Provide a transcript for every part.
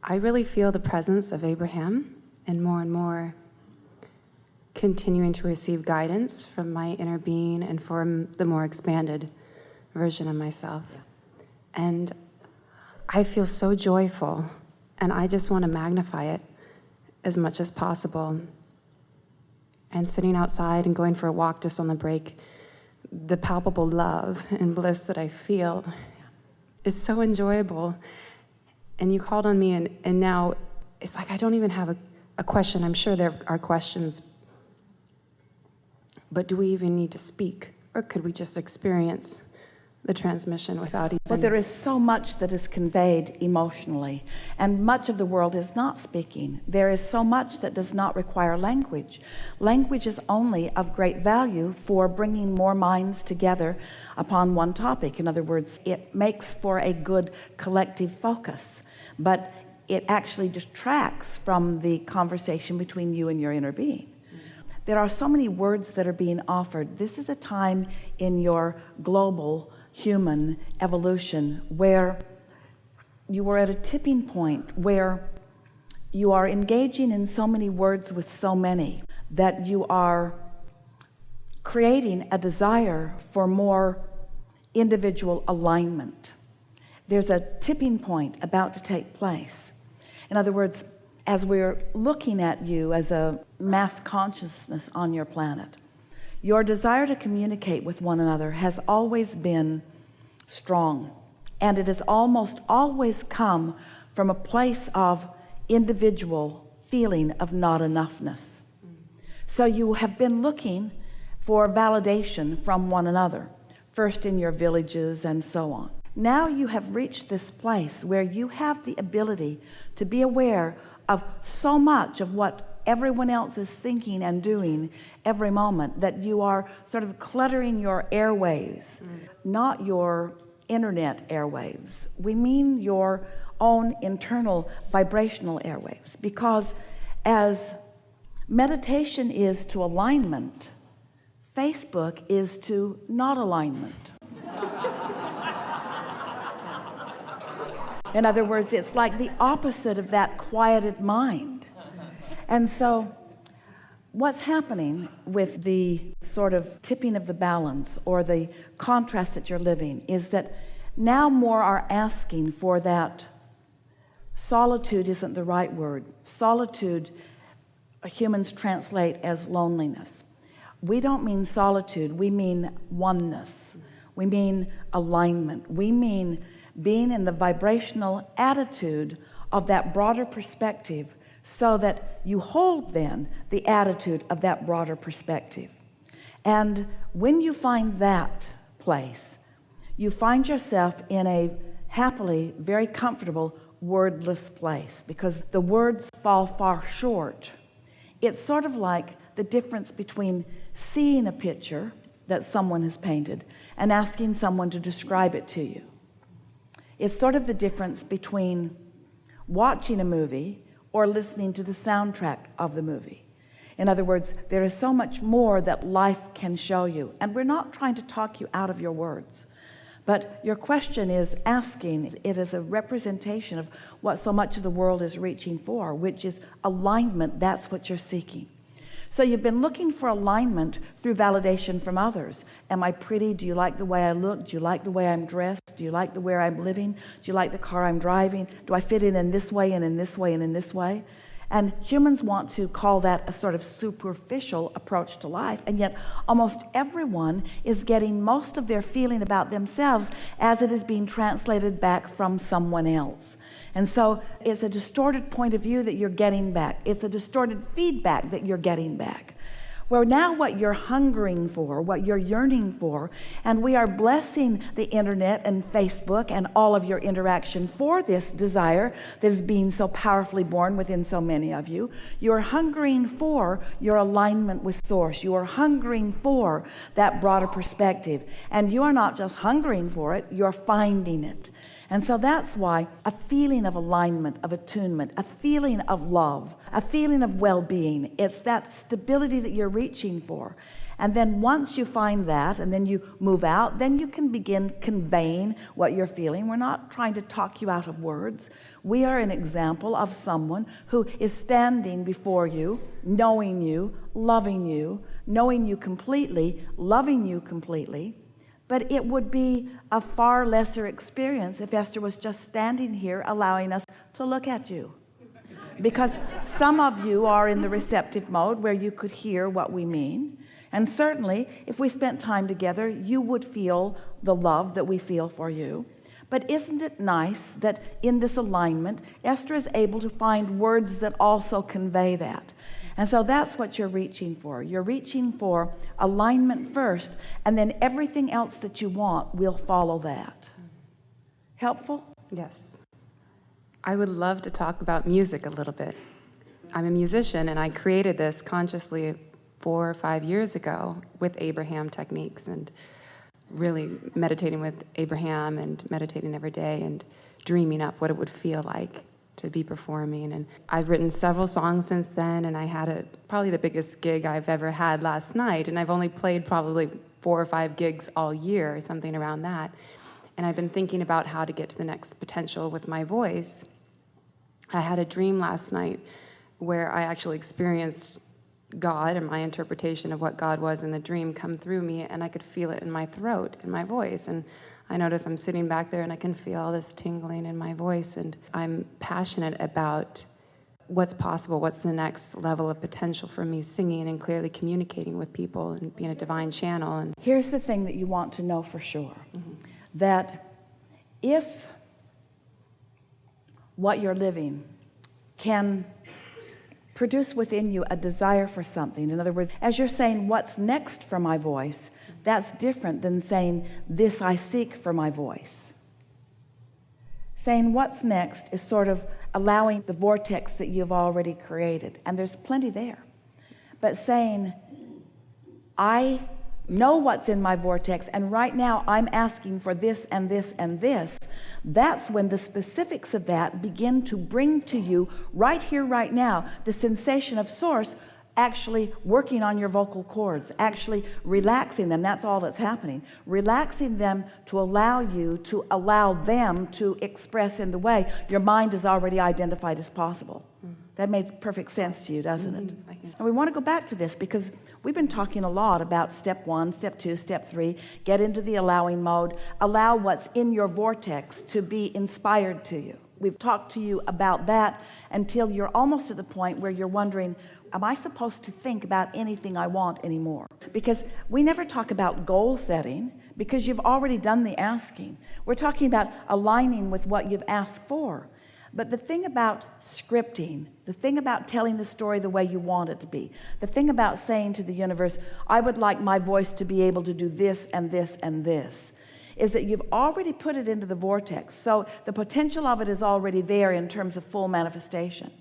I really feel the presence of Abraham, and more continuing to receive guidance from my inner being and from the more expanded version of myself. And I feel so joyful, and I just want to magnify it as much as possible. And sitting outside and going for a walk just on the break, the palpable love and bliss that I feel is so enjoyable. And you called on me, and now it's like I don't even have a question. I'm sure there are questions, but do we even need to speak? Or could we just experience the transmission without even... But there is so much that is conveyed emotionally, and much of the world is not speaking. There is so much that does not require language. Language is only of great value for bringing more minds together upon one topic. In other words, it makes for a good collective focus, but it actually detracts from the conversation between you and your inner being. There are so many words that are being offered. This is a time in your global human evolution where you are at a tipping point, where you are engaging in so many words with so many that you are creating a desire for more individual alignment. There's a tipping point about to take place. In other words, as we're looking at you as a mass consciousness on your planet, your desire to communicate with one another has always been strong, and it has almost always come from a place of individual feeling of not enoughness. So you have been looking for validation from one another, first in your villages and so on. Now you have reached this place where you have the ability to be aware of so much of what everyone else is thinking and doing every moment that you are sort of cluttering your airwaves, not your internet airwaves. We mean your own internal vibrational airwaves, because as meditation is to alignment, Facebook is to not alignment. In other words, it's like the opposite of that quieted mind. And so what's happening with the sort of tipping of the balance or the contrast that you're living is that now more are asking for that. Solitude isn't the right word. Solitude, humans translate as loneliness. We don't mean solitude, we mean oneness. We mean alignment. We mean being in the vibrational attitude of that broader perspective, so that you hold then the attitude of that broader perspective. And when you find that place, you find yourself in a happily very comfortable wordless place, because the words fall far short. It's sort of like the difference between seeing a picture that someone has painted and asking someone to describe it to you. It's sort of the difference between watching a movie or listening to the soundtrack of the movie. In other words, there is so much more that life can show you. And we're not trying to talk you out of your words, but your question is asking. It is a representation of what so much of the world is reaching for, which is alignment. That's what you're seeking. So you've been looking for alignment through validation from others. Am I pretty? Do you like the way I look? Do you like the way I'm dressed? Do you like the way I'm living? Do you like the car I'm driving? Do I fit in this way and in this way and in this way? And humans want to call that a sort of superficial approach to life, and yet almost everyone is getting most of their feeling about themselves as it is being translated back from someone else. And so it's a distorted point of view that you're getting back. It's a distorted feedback that you're getting back. Where now what you're hungering for, what you're yearning for, and we are blessing the internet and Facebook and all of your interaction for this desire that is being so powerfully born within so many of you. You're hungering for your alignment with Source. You are hungering for that broader perspective. And you are not just hungering for it, you're finding it. And so that's why a feeling of alignment, of attunement, a feeling of love, a feeling of well-being, it's that stability that you're reaching for. And then once you find that, and then you move out, then you can begin conveying what you're feeling. We're not trying to talk you out of words. We are an example of someone who is standing before you, knowing you, loving you, knowing you completely, loving you completely. But it would be a far lesser experience if Esther was just standing here allowing us to look at you. Because some of you are in the receptive mode where you could hear what we mean. And certainly, if we spent time together, you would feel the love that we feel for you. But isn't it nice that in this alignment, Esther is able to find words that also convey that? And so that's what you're reaching for. You're reaching for alignment first, and then everything else that you want will follow that. Helpful? Yes. I would love to talk about music a little bit. I'm a musician, and I created this consciously 4 or 5 years ago with Abraham techniques, and really meditating with Abraham and meditating every day and dreaming up what it would feel like to be performing. And I've written several songs since then, and I had probably the biggest gig I've ever had last night, and I've only played probably 4 or 5 gigs all year, something around that. And I've been thinking about how to get to the next potential with my voice. I had a dream last night where I actually experienced God, and my interpretation of what God was in the dream, come through me, and I could feel it in my throat, in my voice. And I notice I'm sitting back there and I can feel all this tingling in my voice, and I'm passionate about what's possible, what's the next level of potential for me singing and clearly communicating with people and being a divine channel. And here's the thing that you want to know for sure, that if what you're living can produce within you a desire for something, in other words, as you're saying, what's next for my voice, that's different than saying, this I seek for my voice. Saying what's next is sort of allowing the vortex that you've already created, and there's plenty there. But saying, I know what's in my vortex, and right now I'm asking for this and this and this, that's when the specifics of that begin to bring to you, right here, right now, the sensation of source actually working on your vocal cords, actually relaxing them. That's all that's happening. Relaxing them to allow you to allow them to express in the way your mind has already identified as possible. That makes perfect sense to you, doesn't it? And we want to go back to this because we've been talking a lot about step 1, step 2, step 3, get into the allowing mode, allow what's in your vortex to be inspired to you. We've talked to you about that until you're almost at the point where you're wondering, am I supposed to think about anything I want anymore? Because we never talk about goal setting because you've already done the asking. We're talking about aligning with what you've asked for. But the thing about scripting, the thing about telling the story the way you want it to be, the thing about saying to the universe, I would like my voice to be able to do this and this and this, is that you've already put it into the vortex. So the potential of it is already there in terms of full manifestation.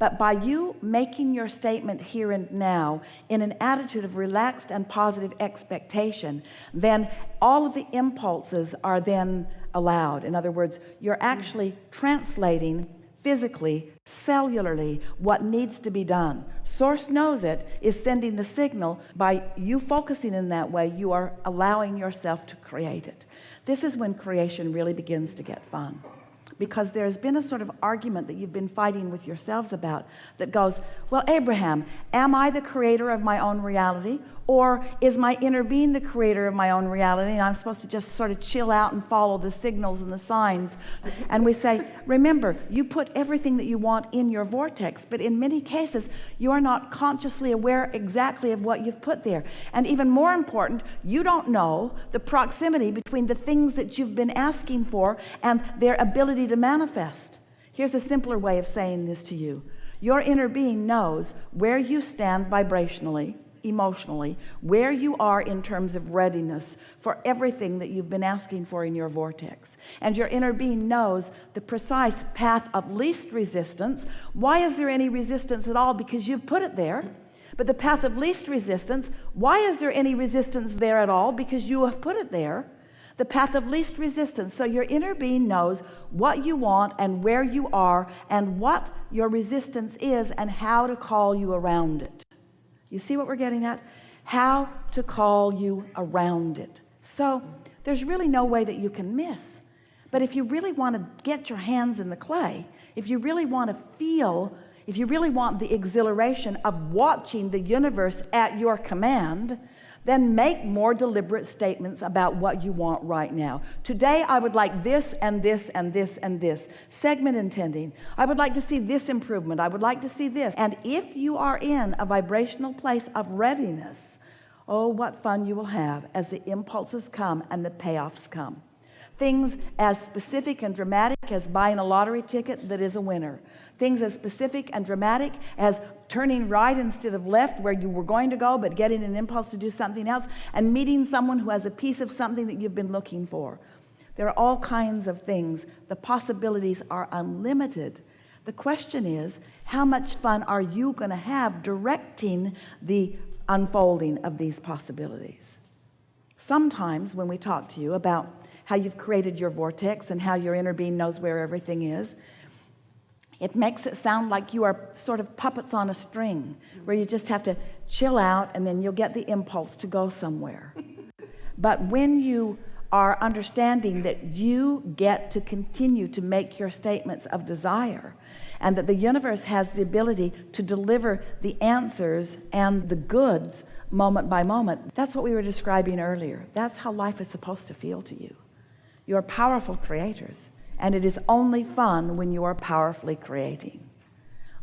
But by you making your statement here and now in an attitude of relaxed and positive expectation, then all of the impulses are then allowed. In other words, you're actually translating physically, cellularly, what needs to be done. Source knows it, is sending the signal. By you focusing in that way, you are allowing yourself to create it. This is when creation really begins to get fun. Because there's been a sort of argument that you've been fighting with yourselves about that goes, well, Abraham, am I the creator of my own reality? Or is my inner being the creator of my own reality and I'm supposed to just sort of chill out and follow the signals and the signs? And we say, remember, you put everything that you want in your vortex, but in many cases, you are not consciously aware exactly of what you've put there. And even more important, you don't know the proximity between the things that you've been asking for and their ability to manifest. Here's a simpler way of saying this to you. Your inner being knows where you stand vibrationally, emotionally, where you are in terms of readiness for everything that you've been asking for in your vortex. And your inner being knows the precise path of least resistance. Why is there any resistance at all? Because you've put it there. But the path of least resistance, why is there any resistance there at all? Because you have put it there. The path of least resistance. So your inner being knows what you want and where you are and what your resistance is and how to call you around it. You see what we're getting at? how to call you around it. So there's really no way that you can miss. But if you really want to get your hands in the clay, if you really want to feel, if you really want the exhilaration of watching the universe at your command, then make more deliberate statements about what you want right now. Today, I would like this and this and this and this. Segment intending. I would like to see this improvement. I would like to see this. And if you are in a vibrational place of readiness, oh, what fun you will have as the impulses come and the payoffs come. Things as specific and dramatic as buying a lottery ticket that is a winner. Things as specific and dramatic as turning right instead of left where you were going to go, but getting an impulse to do something else, and meeting someone who has a piece of something that you've been looking for. There are all kinds of things. The possibilities are unlimited. The question is, how much fun are you going to have directing the unfolding of these possibilities? Sometimes when we talk to you about how you've created your vortex and how your inner being knows where everything is, it makes it sound like you are sort of puppets on a string where you just have to chill out and then you'll get the impulse to go somewhere. But when you are understanding that you get to continue to make your statements of desire and that the universe has the ability to deliver the answers and the goods moment by moment, that's what we were describing earlier. That's how life is supposed to feel to you. You're powerful creators, and it is only fun when you are powerfully creating.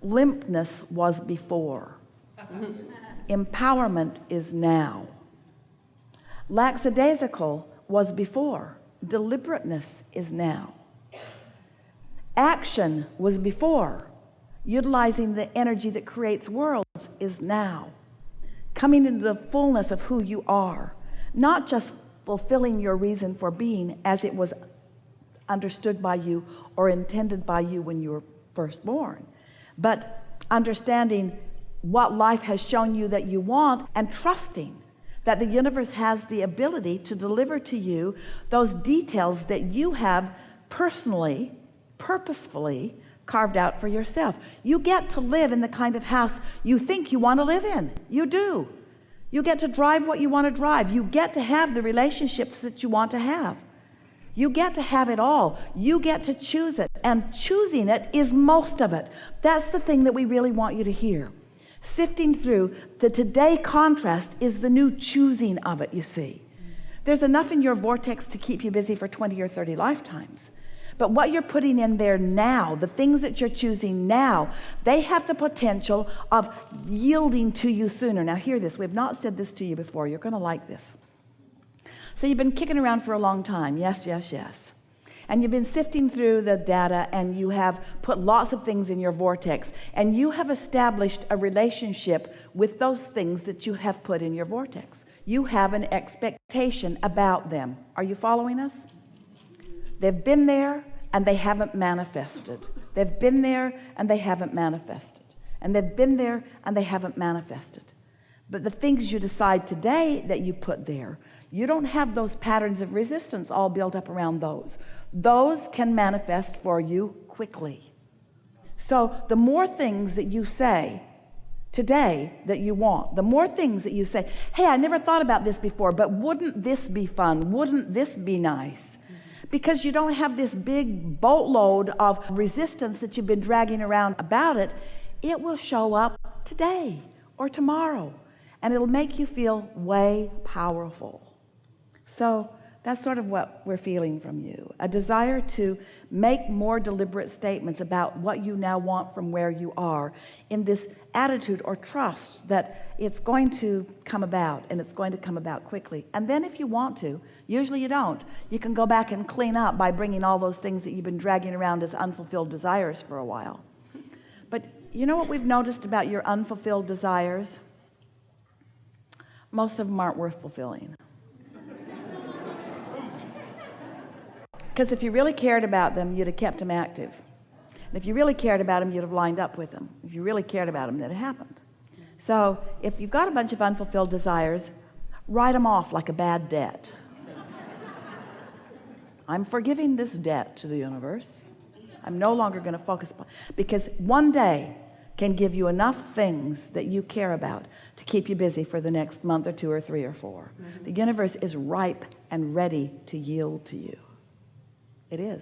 Limpness was before. Empowerment is now. Lackadaisical was before. Deliberateness is now. Action was before. Utilizing the energy that creates worlds is now. Coming into the fullness of who you are, not just fulfilling your reason for being as it was understood by you or intended by you when you were first born, but understanding what life has shown you that you want and trusting that the universe has the ability to deliver to you those details that you have personally, purposefully carved out for yourself. You get to live in the kind of house you think you want to live in. You do. You get to drive what you want to drive. You get to have the relationships that you want to have. You get to have it all. You get to choose it. And choosing it is most of it. That's the thing that we really want you to hear. Sifting through the today contrast is the new choosing of it, you see. There's enough in your vortex to keep you busy for 20 or 30 lifetimes. But what you're putting in there now, the things that you're choosing now, they have the potential of yielding to you sooner. Now hear this. We have not said this to you before. You're going to like this. So you've been kicking around for a long time. Yes, yes, yes. And you've been sifting through the data and you have put lots of things in your vortex. And you have established a relationship with those things that you have put in your vortex. You have an expectation about them. Are you following us? They've been there and they haven't manifested. They've been there and they haven't manifested. And they've been there and they haven't manifested. But the things you decide today that you put there, you don't have those patterns of resistance all built up around those. Those can manifest for you quickly. So the more things that you say today that you want, the more things that you say, hey, I never thought about this before, but wouldn't this be fun? Wouldn't this be nice? Because you don't have this big boatload of resistance that you've been dragging around about it, it will show up today or tomorrow, and it'll make you feel way powerful. So that's sort of what we're feeling from you, a desire to make more deliberate statements about what you now want from where you are, in this attitude or trust that it's going to come about, and it's going to come about quickly. And then if you want to, usually you don't, you can go back and clean up by bringing all those things that you've been dragging around as unfulfilled desires for a while. But you know what we've noticed about your unfulfilled desires? Most of them aren't worth fulfilling. Because if you really cared about them, you'd have kept them active. And if you really cared about them, you'd have lined up with them. If you really cared about them, that happened. So if you've got a bunch of unfulfilled desires, write them off like a bad debt. I'm forgiving this debt to the universe. I'm no longer going to focus upon, because one day can give you enough things that you care about to keep you busy for the next month or 2 or 3 or 4. The universe is ripe and ready to yield to you. It is.